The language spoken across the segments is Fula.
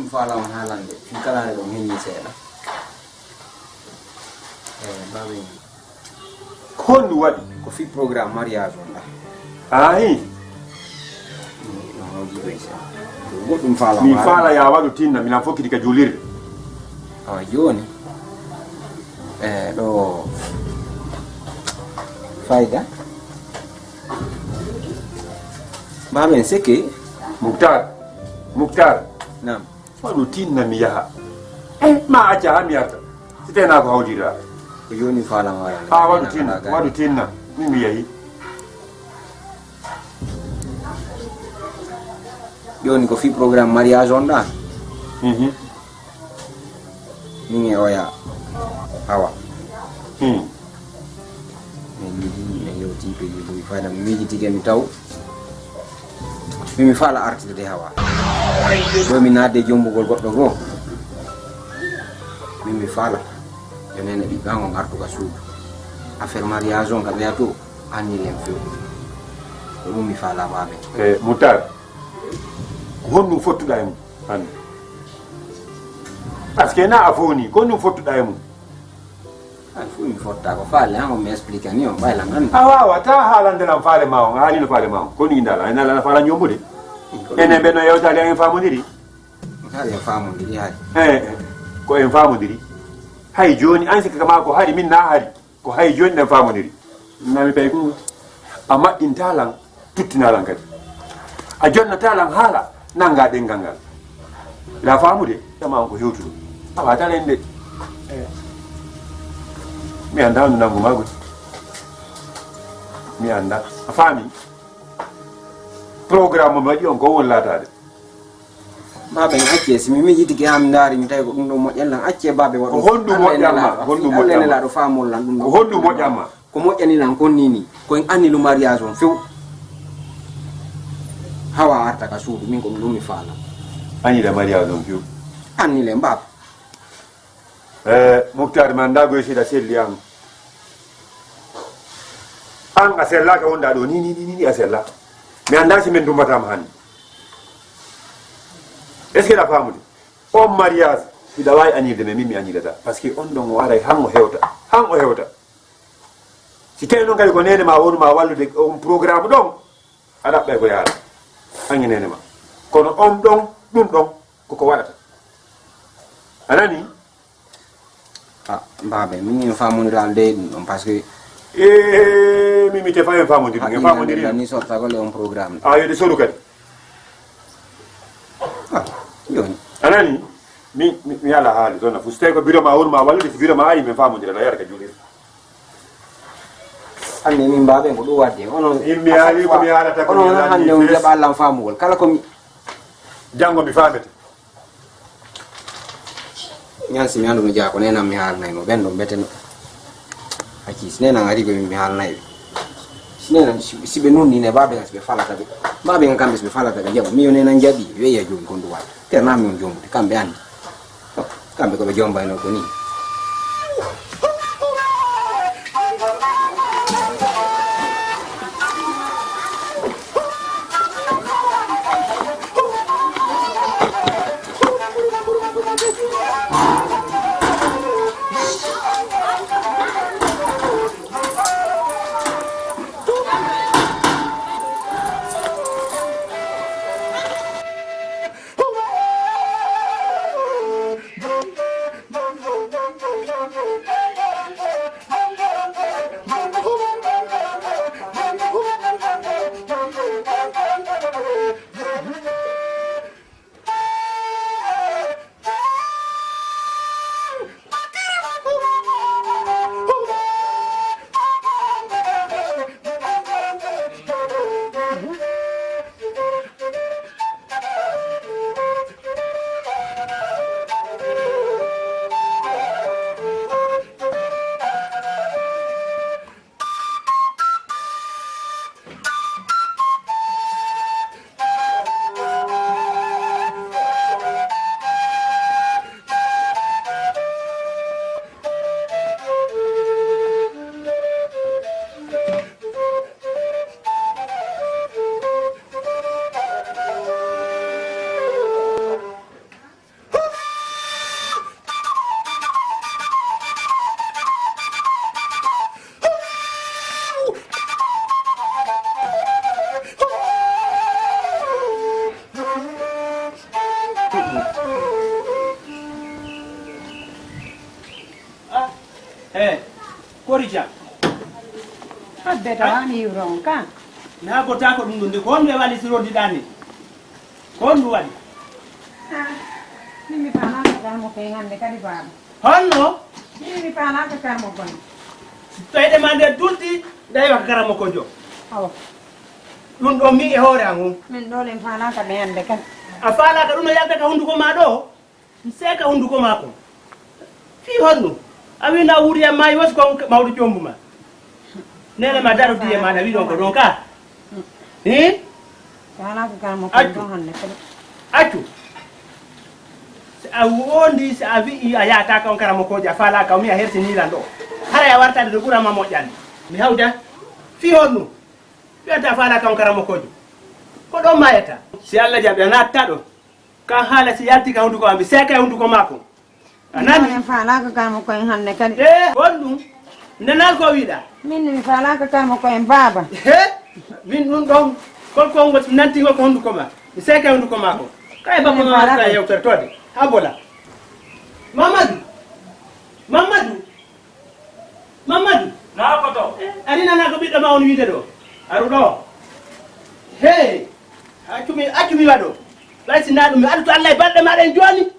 fala on halande kala do henni seeda bawi hondu wadi ko fi programme mariage on da ayi no jibe godum fala mi fala ya wadu tinna mi na fokki ka julirde joni do fayda baben seke muktar nam wadu tinna mi yaha ma acha mi yarta sitena ko hawdira ko joni fala wala wadu tinna mi yahi joni ko fi programme mariage on da ni oya hawa ne yo tipe yi fayda mi jitike mi taw mi fala artiste de hawa do mi nadde jombugol goddo go mi fala yonene bi gango ngartu ga suudu affaire mariage on ga be ato anni len fi ko mi fala babe mutar honnu fottuda em an parce que na afoni ko nu fottuda em fu mi fotta ko faale han o mi explica ni on bayla ngan awa ta halande lam faale ma on ali no faale ma on ko ni ndala ina la faala nyombude ene be no yewtali en famodiri kala en famodiri hadi ko en famodiri hay joni an sika kama ko hari min na hari ko hay joni den famodiri na mi pay ko amma intalan tuttinalan kadi a jonna talan hala nanga den gangal la famude tama ko hewtudo awa talen de mi anda no nangu mago mi anda a fami programme mo di on ko won latade babe acce si mi yidi ke am ndari mi tay ko dum do mo yalla acce babe wado hondu mo jamma la do famol lan dum hondu mo jamma ko mo yani lan kon nini ko en anni lu mariage on few hawa arta ka suudu min ko dum mi fala ani da mariage on few anni le mbab muktar man dago shi da selli an asella ka wonda do ni asella mi anda si men dum batam han est-ce que la femme o mariage ida way ani de mimi ani data parce que on don wara hango hewta si teno ngal ko nene ma wonu ma wallude on programme don ada be ko yaala angi nene ma kono on don dum don ko wadata anani babe min famoniral de dum parce que mimi te fa famondiri ni sorta ko le on programme yo de solu kadi yoni anani mi ala haali donna fuste ko biro ma won ma wallude si biro ma ayi men famondira la yarka julir anne min babe ko do wadde onon mi ali ko mi ala ta ko onon hande on jaba Allah famugol kala ko mi jango mi famete nyansi mi andu no jaako nena mi halnay no bendo beteno aki sinena ngari ko mi halnay sinena sibe nonni ne babe ngasbe falata be babe ngambe be falata be jabo mi yonena njabi weya jogi ko ndu wala terna mi on jombu kambe andi kambe ko be jomba no ko ni Don't Korija. Habbe tawani yuron kan. Na ko ta ko dum ndi ko on wali siro di dani. Ko on wali. Mimi pana ka mo pengan de kadi baba. Honno? Mimi pana ka mo kon. To e demande dulti dai wa karamo ko jo. Aw. Dum do mi e hore angum. Min dole pana ka be ande kan. A fala ka dum yalta ka hunduko ma do. Se ka hunduko mako. Fi honno. Ami na wuri ya mai was ko mawdu jombu ma. Nene ma daru di ma na wi don ko don ka. Pana ka mo kon do hanne kan. Acu. A wondi sa avi aya ta ka on karamo ko ja fala ka mi a hersi ni lando. Hara ya warta de gura ma mo jan. Mi hawda. Fi honno. Fiata fala ka on karamo ko jo. Ko do mayata. Si Allah jabe na tado. Kan hala si yalti ka hunduko ambi se ka hunduko mako. Anani pana ka mo kon hanne kan. Wondum. Nenal ko wida. Min mi pana ka mo kon baba. Min nun don kol ko ngot nanti ko hunduko ma. Se ka hunduko mako. Kay ba ko ma ka yow tertode. Abola. Mamadou. Na ko to. Arina na ko biddo ma on wiide do. Aru do. Hey. Acumi wado. Laysi na dum adu to Allah balde ma den joni.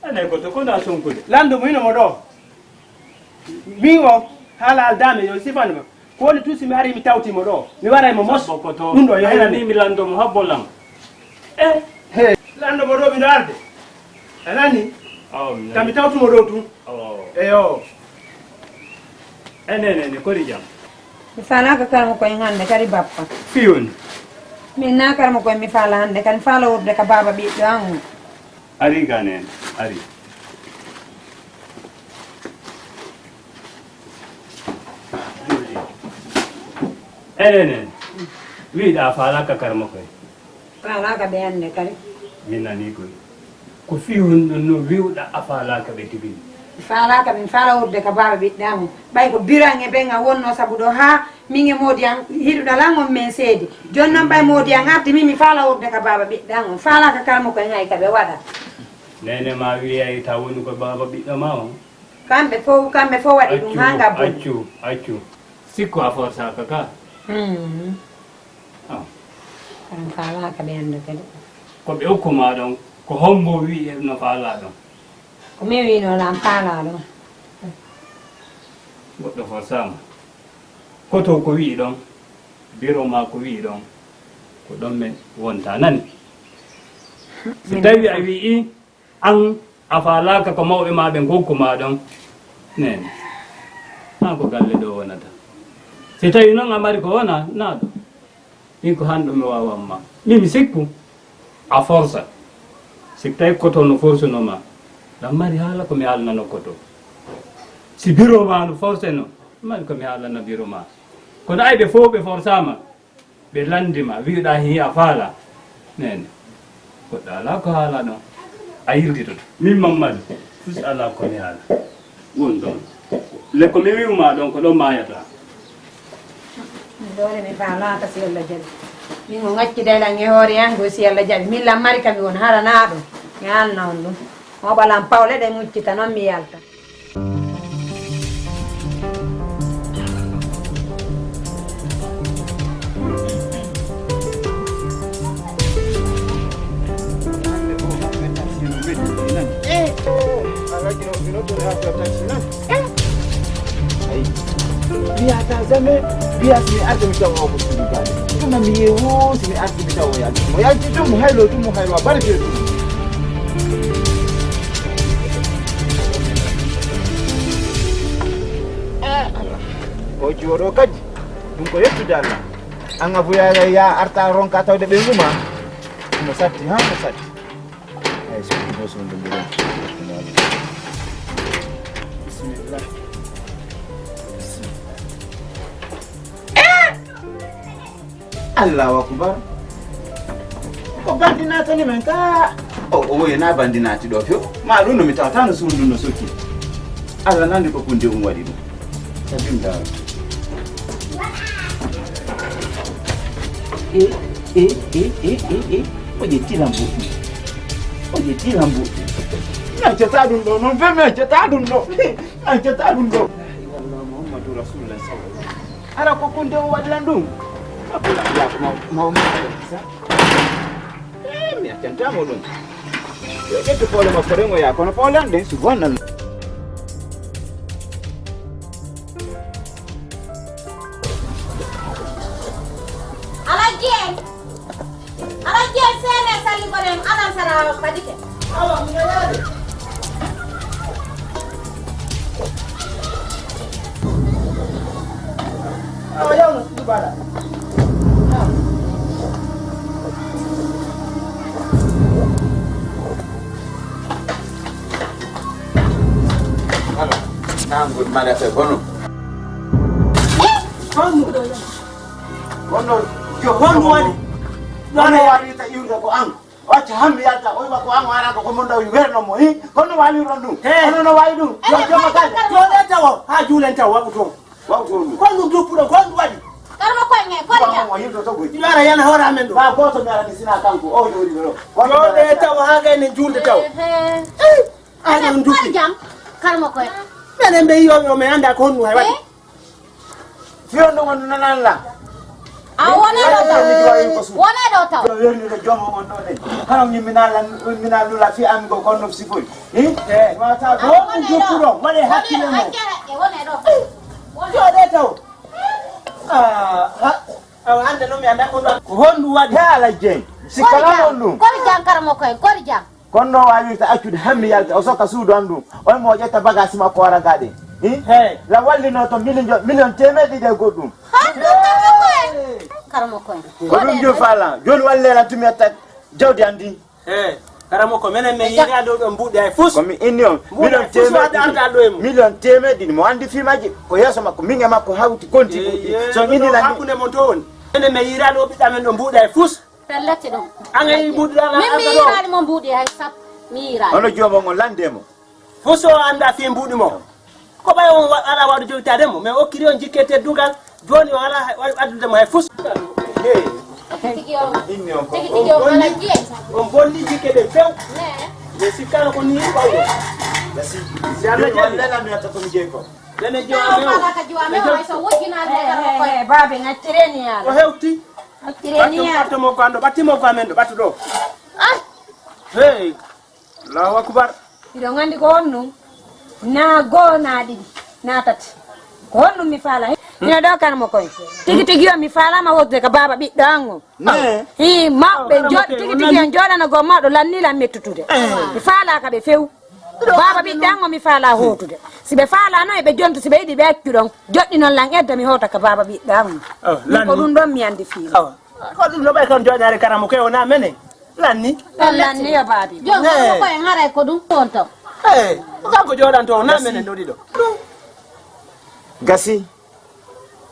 Ana ko to ko da sonkude. Lando mo ino mo do. Mi o hala aldame yo sifani ma. Ko ni tusi mi ari mi tawti mo do. Mi wara mo mos ko to. Ndo yo hena ni mi lando mo habbolam. Hey. Lando mo do mi darde. Anani? Kami tawtu mo do tu. Eyo. Ne Korija. Mi pana ka mo kon hanne kadi bappa. Fiun. Min na kar mo kon mi fala hande kan fala wobde ka baba bi dan. Ari ganen, ari. Ne. Wi da fala ka kar mo koy. Fala ka be hande kadi. Minna ni koy. Ko fiun no wiuda afala ka be tibi. Fala ka min fala wobde ka baba bi dan. Bay ko birange be nga wonno sabudo ha minge modi an hiduda lango men seedi. Jonnon bay modi an arti mimi fala wobde ka baba bi dan. Fala ka kar mo koy ngay ka be wada. Nene ma wi ay ta woni ko baba bi ma o. Kambe fo wadi dum hanga bo. Accu. Sikko a forsa ka ka. Kan fala ka be hande kadi. Ko be okuma don ko hombo wi no fala don. Ko mi wi no lam fala do. Goddo forsama. Ko to ko wi don. Biro ma ko wi don. Ko don men wonta nani. Si tawi a wi an afala ka ko mawbe ma be gokkuma don. Nen. Na ko galle do wonata. Si tawi non amari ko wona na do. Min ko hando mi wawamma. Mi sikku a forsa. Si tawi ko to no forsa no ma. Damari hala ko mi halna no koto. Si biro ma no forsa no. Man ko mi halna no biro ma. Kono aybe fo be forsama. Be landima wiida hi afala. Nen. Ko dala ko hala no. Ayildi min Mamadou fus ala ko mi hala. Won don. Le ko mi wiuma don ko do mayata. Dole mi fala ka si Allah jabi. Min mo ngacci dela nge hore yango si Allah jabi. Min la mari kam won hala na do. Yal na on dum. Mo balam pawle de muccita non mi yalta. Biasa zame biasa ni ati mtawa wa kusulibani kama miyeho ni ati mtawa ya mo ya jitu mu hailo bari ke tu o joro kaji dum ko yettu dalla anga buya ya arta ronka tawde be nguma mo satti ay so ko so ndum bismillah Allahu akbar. Ko bandina tani men ka. O yana bandina ti do fio. Ma do no mi tawta no sundu no soki. Allah nandi ko kunde wadi dum. Tabim da. Oje tilambu. Acetadun do non vemme acetadun do. Acetadun do. Allah Muhammadu Rasulullah sallallahu alaihi wasallam. Ara ko kunde wadlan dum. Apula ya ko mau sa. Mi acentamo dum. Yo ke to pole ma forengo ya ko no polande subhanallah. Alaji sene sali ko dem alam sara kadike. Awa mi yade. Awa yaw no subala. Ala, nangu mara fe bono. Bono, yo bono wani. Kono wali ta yurde ko an wacce hammi yalta o ba ko an wara ko mon daw werno mo hi kono wali rondu kono no wayi dum yo joma kala yo le tawo ha julen taw wabu to kono du pudo kono wadi Karma ko nge ko ja. mo yimdo to goji lara yana hora men do ba goto mi ara ni sina kanko o jori do yo le taw ha ga ni julde taw Ana ndu jam karma ko. menen be yo me anda ko nu hay wadi fiyo no won nanan la Wona do taw. Ni do jomo on do de. Haram ni minala la fi am go kono sifoi. Ma ta do du kuro mane hakile mo. Wona do. Yo de taw. Anda no mi anda ko hondu wadi hala je. Sikala no. Ko jam karma ko ko jam. Kono wali ta acude hammi yalta o soka suudu andu. O mo jetta bagasi makko wara gade. La walli no to million temedi de goddum. Karamo ko. Ko dum jo fala joni walle la tumi atta jawdi andi karamo ko menen me yiri ado do mbude ay fus ko mi inni million temedi mo andi fi maji ko yeso makko minge makko hawti konti so inni la hakune mon to woni menen me yiri ado bidda men do mbude ay fus Pellati do. angay mbude la mi yirani mo mbude ay sap mi yirani ono jomo ngon landemo fuso anda fi mbudi mo ko bay on ala wadu jowtade mo mais o kiri on jikete dugal joni o ala addude mo ay fus Tigi alaji. on bonni jikede few ne sikana ko ni bawo basi yalla jalla mi atta ko mi jeyko dene jowa me o so wojina de ko babe ngatireni o yalla hewti ngatireni yalla batto mo gando battimo famendo batto do hey Allahu akbar ido ngandi ko honnu na go na didi na tati ko honnu mi fala ina do kan mo koy tigi yo mi fala ma wodde ka baba biddo ango hi mabbe tigi en joda na go mado lanni la mettutude mi fala ka be few baba biddo ango mi fala hotude sibe fala no e be jonto sibe idi be accudon joddi non lan edda mi hota ka baba biddo ango ko dum don mi andi fi ko dum do bay kan jodare karamo ko na menen lanni yo babi jo ko en hare ko dum tonto ko jodan to na menen do dido gasi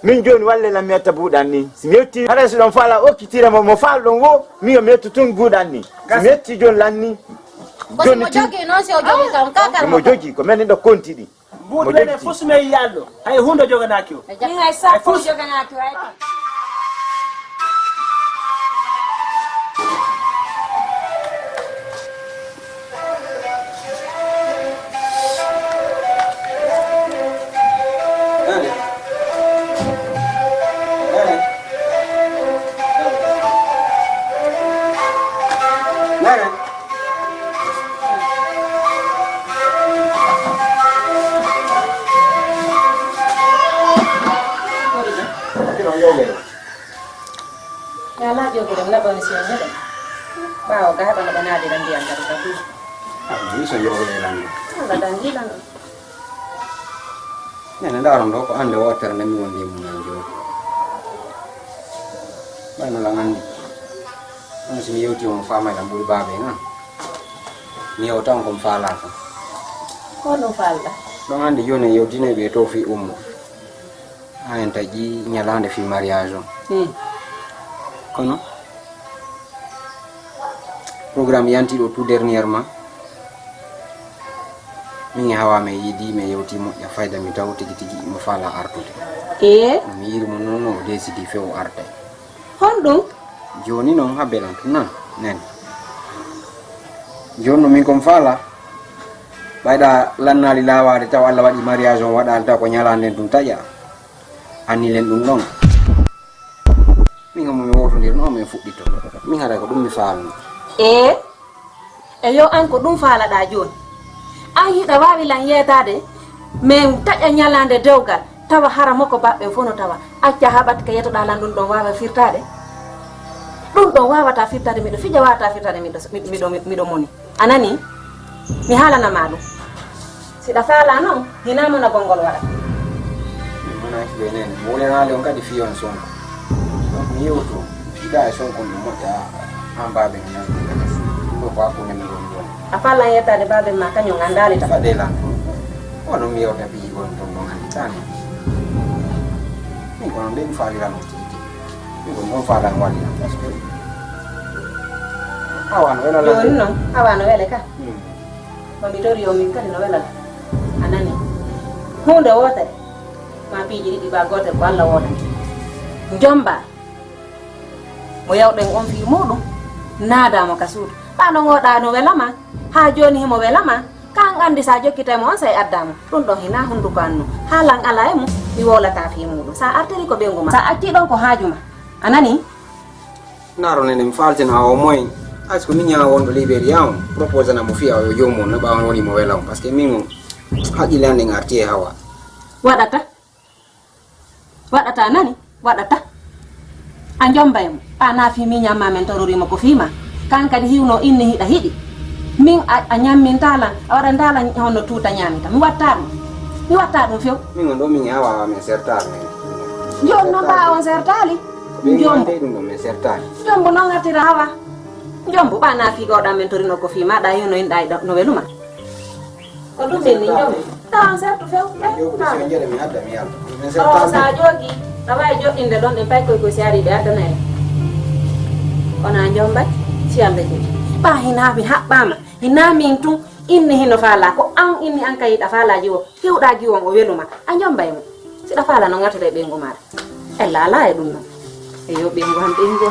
min joni walle la metta buudan ni si metti hare so don fala o kitira mo fal don wo mi yo mettu tun buudan ni si metti jon lanni joni mo jogi non se o jogi kam kakar mo jogi ko men do kontidi buudu ne fusme yallo hay hundo jogana kiwo ni ngay sa ko jogana kiwo ay Yala jogo dem la bon sio ngede. Bao ga ba na de dan diam dari tadi. Ini so yo le lan. La dan di lan. Ne na daram do ko ande water ne mi wondi mo njo. Ba na langan. Ang si yo ti on fa mai lam bul ba be nga. Ni o tong kom fa la ko. Ko no falla. Don ande yo ne yo dine be to fi Ayen taji nyalande fi mariage. Kono programme yanti do tout dernièrement mi hawa me yidi me yewti mo ya fayda mi taw tigi mo fala artude mi yiri mo nono décidi few arte hondo joni non habelan tunan nen jonno min kom fala ɓayɗa lannali lawade taw Allah waɗi mariage on waɗani taw ko ñalanden ɗum taƴa annilen ɗum ɗon min mi wotodir no min fuɗɗito min haɗa ko ɗum mi faalno e yo an ko ɗum faalaɗa joni an hiɗa wawi lan yeetade min taƴa ñalande dewgal tawa hara makko baɓɓe fof no tawa acca haɓat ko yetoɗa lan ɗum ɗon wawa firtade ɗum ɗon wawata firtade miɗo fija wawata firtade miɗo moni anani mi haalanama ɗum siɗa faala noon hinamona gongol waɗa monaki ɓe nene mo wolenali on kadi fiyon sonko donc mi yewto fiɗa e sonko ɗum moƴƴa an baɓe no nan ɗo ko hakkude min woni ɗon a fallan yettade baɓe ma kañum andali ta faɗe lan onon mi yewta ɓiyi gon ton ɗon anditani min kono nde mi faalirano tigi min kon ɗon faalan waɗiran par ce que awano welala joni noon awano wele ka mami tori o min kadi no welala anani hunde wotere ma piiji ɗiɗi ba gotel ko Allah wodata jomba mo yawɗen on fi muɗum naadamo ka suudu ɓano goɗa no welama ha joni himo welama kan andi sa jokkitemo on say addamo ɗum ɗon hina hunduko anno haalan ala e mum mi wolata fi muɗum sa artiri ko ɓengu ma sa acci ɗon ko haajuma anani naro nene mi falten ha au moins est ce que min ñawa wonɗo libéria on propose anamo fiya o jomum no ɓawan woni mo wela on par ce que min haqqille ande arti e hawa waɗata nani waɗata a jombaymo ɓana fi mi ñamma men tororima ko fima kan kadi hiwno inni hiɗa hiɗi min a ñammintala a waɗantala honno tuuta ñamita mi watta ɗum few min on ɗo min hawa min sertare men joni noon mbawa on sertali jombo ɗum ɗon min sertali jombo noon artira hawa jombo ɓana fi gawɗa men torino ko fima ɗa hiwno inɗa no weluma ko ɗum ɓenni jombo tawan sertu few jeɗe mi adda mi yalta min o sertali sa joogi a wawi joɗɗinde ɗon ɗe pay koy si ari ɓe addana en kona jombay si Allah joogi ɓa hinaami haɓɓama hinamin tun inni hino faala ko an inni an kayiɗa faalaji o hewɗa giwon o weluma a jombay mo siɗa faala no gartata e ɓengu maɗa ella ala e ɗum noon eyo ɓengu han ɓengu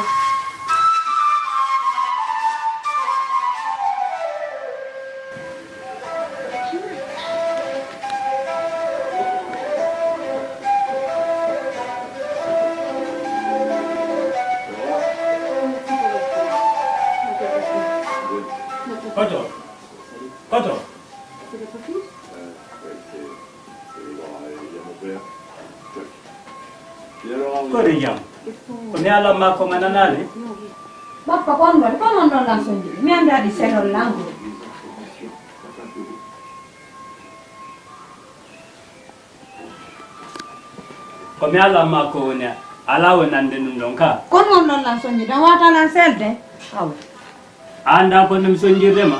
Koto. Kodi jam. Ko mi ala ma ko mananale. Bappa kon non langsung mi anda di selol langu Ko mi ala ma ko ne ala wonande ɗum ɗon ka. kon non langsung dan wata lan selde aw Anda ko num sonjirdema.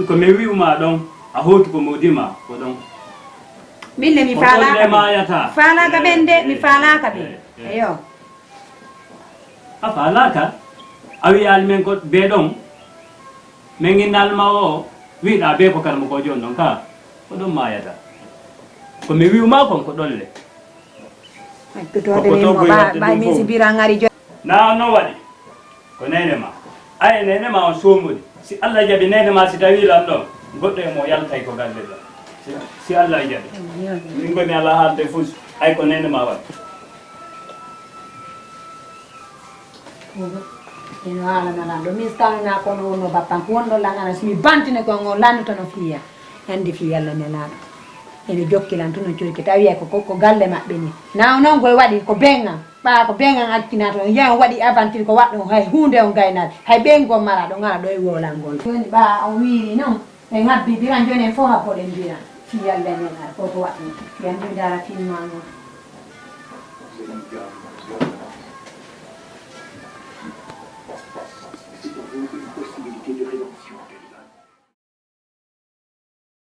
Ko mi wi'uma ɗon a hoti ko modima ko ɗon. minne mi Ko fala golle ma yata. fala ka bende mi fala ka be eyo A falaka a wiyal men ko be ɗon min ginnal ma o wiɗa be ko karmo ko joni ɗon ka ko ɗon mayata ko mi wiwma kon ko ɗolle ay pitode mi mo ba mi sibira ngari jo na no waɗi ko nene ma ay nene ma on somudi si Allah jaɓi nene ma si tawi lan ɗon goɗɗo e mo yaltay ko galle ɗon si Allah jaɓi min gomi ala haalde fus ay ko nene ma waɗi ino ala na lando mi stanu na ko no bappan ko wondo langana mi bantine ko ngol lando tan fiya hande fi yalla ne lado ene jokkilan tuno curki tawi ko galle mabbe ni na non goy wadi ko benga ba ko benga akkina to ya wadi aventure ko waddo hay hunde on gaynade hay bengo mara do ngara do e wola ngol joni ba o wiri non e ngabbi biran joni fo ha poden bira fi yalla ne na ko waddo fi andi dara tin mango